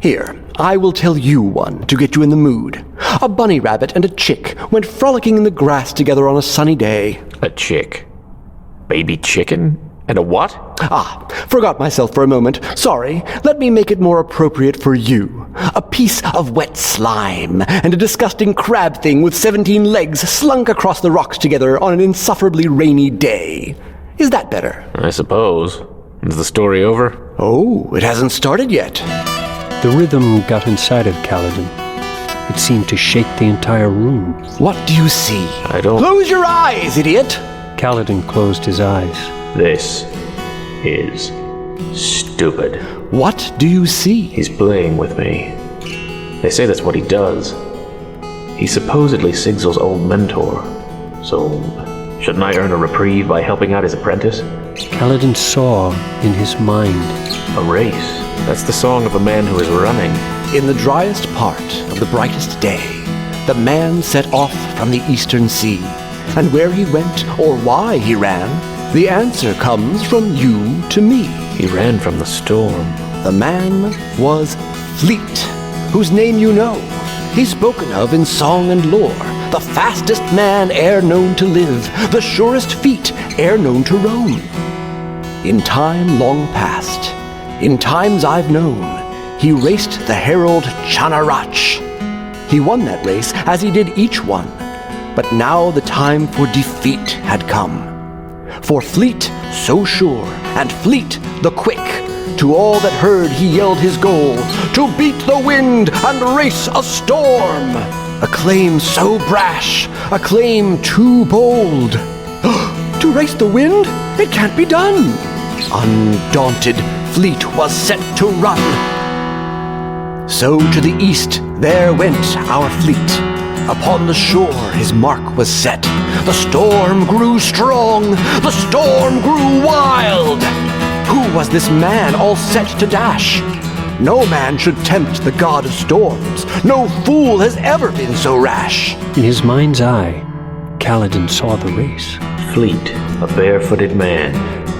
Here, I will tell you one to get you in the mood. A bunny rabbit and a chick went frolicking in the grass together on a sunny day. A chick? Baby chicken? And a what? Forgot myself for a moment. Sorry. Let me make it more appropriate for you. A piece of wet slime and a disgusting crab thing with 17 legs slunk across the rocks together on an insufferably rainy day. Is that better? I suppose. Is the story over? Oh, it hasn't started yet. The rhythm got inside of Kaladin. It seemed to shake the entire room. What do you see? I don't... Close your eyes, idiot! Kaladin closed his eyes. This is stupid. What do you see? He's playing with me. They say that's what he does. He's supposedly Sigzil's old mentor. So, shouldn't I earn a reprieve by helping out his apprentice? Kaladin saw in his mind. A race. That's the song of a man who is running. In the driest part of the brightest day, the man set off from the eastern sea. And where he went or why he ran, the answer comes from you to me. He ran from the storm. The man was Fleet, whose name you know. He's spoken of in song and lore. The fastest man e'er known to live, the surest feet e'er known to roam. In time long past, in times I've known, he raced the herald Chanarach. He won that race as he did each one. But now the time for defeat had come. For Fleet, so sure, and Fleet, the quick, to all that heard he yelled his goal, to beat the wind and race a storm. A claim so brash, a claim too bold. To race the wind? It can't be done. Undaunted, Fleet was set to run. So to the east there went our Fleet. Upon the shore his mark was set. The storm grew strong, the storm grew wild. Who was this man all set to dash? No man should tempt the god of storms. No fool has ever been so rash. In his mind's eye, Kaladin saw the race. Fleet, a barefooted man.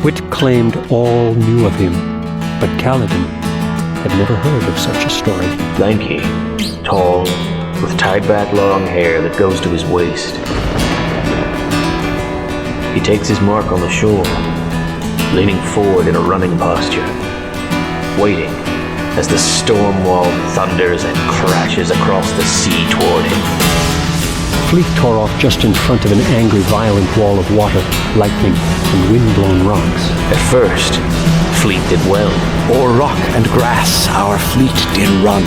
Wit claimed all knew of him, but Kaladin had never heard of such a story. Lanky, tall, with tied-back long hair that goes to his waist. He takes his mark on the shore, leaning forward in a running posture, waiting as the storm wall thunders and crashes across the sea toward him. Fleet tore off just in front of an angry, violent wall of water, lightning, and wind-blown rocks. At first, Fleet did well. O'er rock and grass our Fleet did run.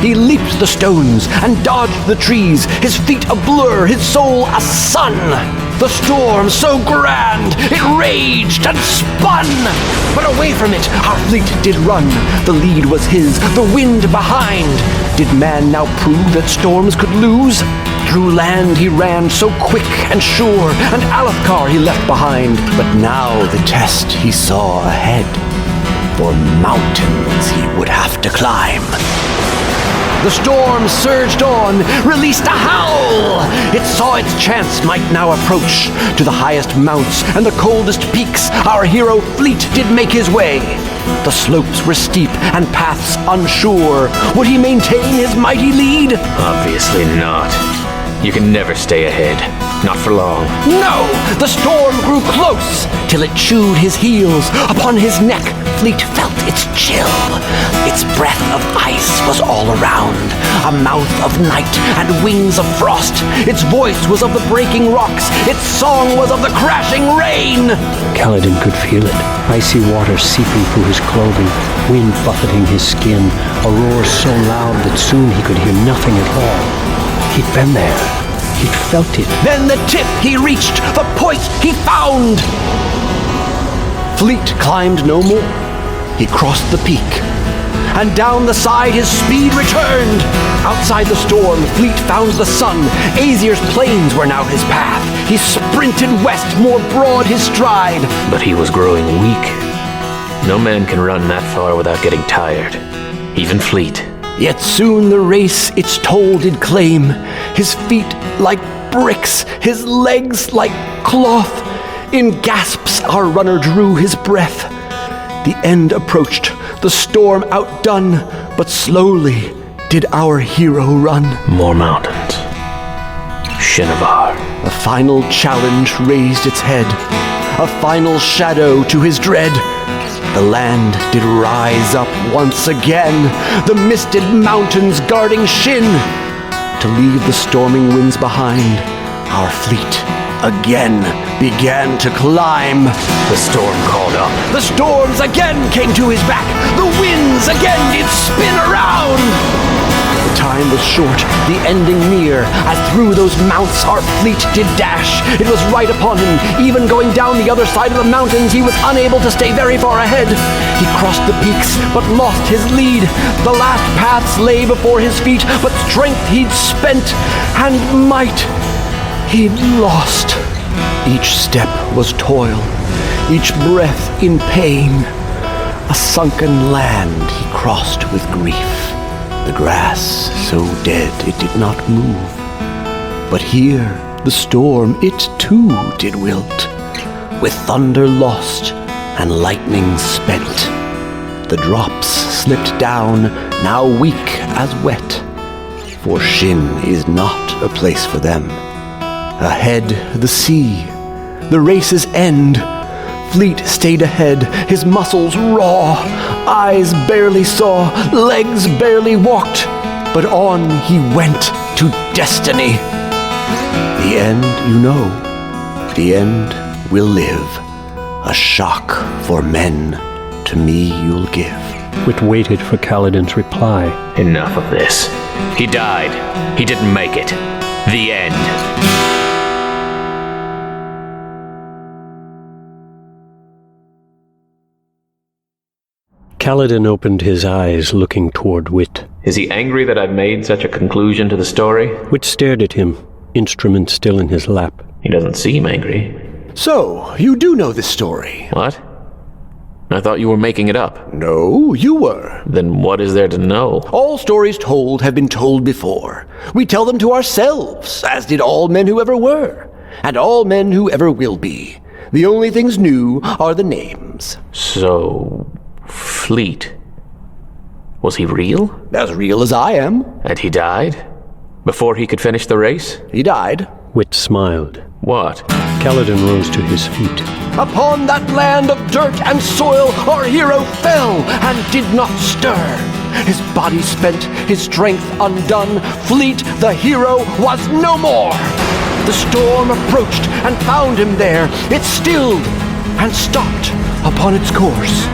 He leaped the stones and dodged the trees, his feet a blur, his soul a sun. The storm so grand, it raged and spun. But away from it our Fleet did run. The lead was his, the wind behind. Did man now prove that storms could lose? Through land he ran so quick and sure, and Alethkar he left behind. But now the test he saw ahead, for mountains he would have to climb. The storm surged on, released a howl. It saw its chance might now approach. To the highest mounts and the coldest peaks our hero Fleet did make his way. The slopes were steep and paths unsure. Would he maintain his mighty lead? Obviously not. You can never stay ahead. Not for long. No! The storm grew close, till it chewed his heels. Upon his neck, Fleet felt its chill. Its breath of ice was all around, a mouth of night and wings of frost. Its voice was of the breaking rocks. Its song was of the crashing rain. Kaladin could feel it. Icy water seeping through his clothing, wind buffeting his skin, a roar so loud that soon he could hear nothing at all. He'd been there. He'd felt it. Then the tip he reached, the point he found. Fleet climbed no more. He crossed the peak. And down the side his speed returned. Outside the storm, Fleet found the sun. Aesir's plains were now his path. He sprinted west, more broad his stride. But he was growing weak. No man can run that far without getting tired. Even Fleet. Yet soon the race its toll did claim. His feet like bricks, his legs like cloth. In gasps our runner drew his breath. The end approached, the storm outdone. but slowly did our hero run. More mountains. Shinovar. A final challenge raised its head, a final shadow to his dread. The land did rise up once again, the misted mountains guarding Shin. To leave the storming winds behind, our fleet again began to climb. The storm called up. The storms again came to his back, the winds again did spin around. The time was short, the ending near, as through those mounts our fleet did dash. It was right upon him, even going down the other side of the mountains, he was unable to stay very far ahead. He crossed the peaks, but lost his lead. The last paths lay before his feet, but strength he'd spent, and might he'd lost. Each step was toil, each breath in pain. A sunken land he crossed with grief. The grass so dead it did not move. But here the storm it too did wilt, with thunder lost and lightning spent. The drops slipped down, now weak as wet, for Shin is not a place for them. Ahead the sea, the race's end. Fleet stayed ahead, his muscles raw, eyes barely saw, legs barely walked, but on he went to destiny. The end, you know, the end will live. A shock for men, to me you'll give. Whit waited for Kaladin's reply. Enough of this. He died. He didn't make it. The end. Kaladin opened his eyes, looking toward Whit. Is he angry that I've made such a conclusion to the story? Whit stared at him, instrument still in his lap. He doesn't seem angry. So, you do know this story? What? I thought you were making it up. No, you were. Then what is there to know? All stories told have been told before. We tell them to ourselves, as did all men who ever were, and all men who ever will be. The only things new are the names. So, Fleet. Was he real? As real as I am. And he died? Before he could finish the race? He died. Whit smiled. What? Kaladin rose to his feet. Upon that land of dirt and soil our hero fell and did not stir. His body spent, his strength undone, Fleet the hero was no more. The storm approached and found him there. It stilled and stopped upon its course.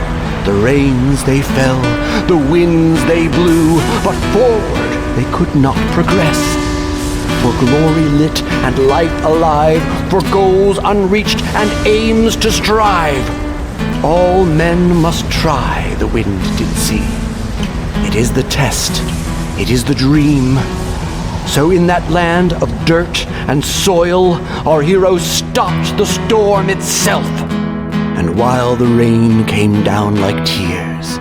The rains they fell, the winds they blew, but forward they could not progress. For glory lit and life alive, for goals unreached and aims to strive, all men must try, the wind did see. It is the test, it is the dream. So in that land of dirt and soil, our hero stopped the storm itself. And while the rain came down like tears,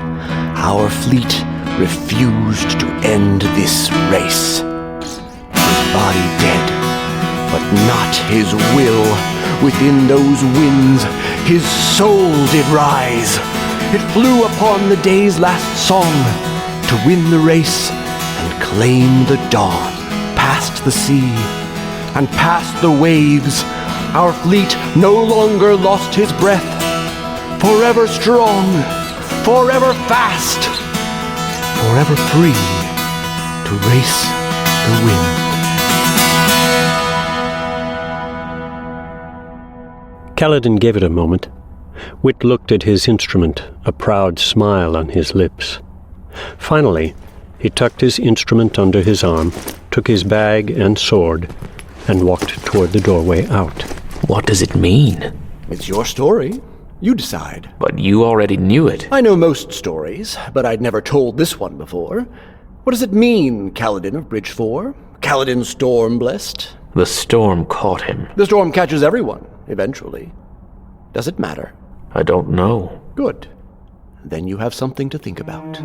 our fleet refused to end this race. His body dead, but not his will. Within those winds, his soul did rise. It flew upon the day's last song to win the race and claim the dawn. Past the sea and past the waves, our fleet no longer lost his breath. Forever strong, forever fast, forever free to race the wind. Kaladin gave it a moment. Whit looked at his instrument, a proud smile on his lips. Finally, he tucked his instrument under his arm, took his bag and sword, and walked toward the doorway out. What does it mean? It's your story. You decide. But you already knew it. I know most stories, but I'd never told this one before. What does it mean, Kaladin of Bridge 4? Kaladin storm-blessed? The storm caught him. The storm catches everyone, eventually. Does it matter? I don't know. Good. Then you have something to think about.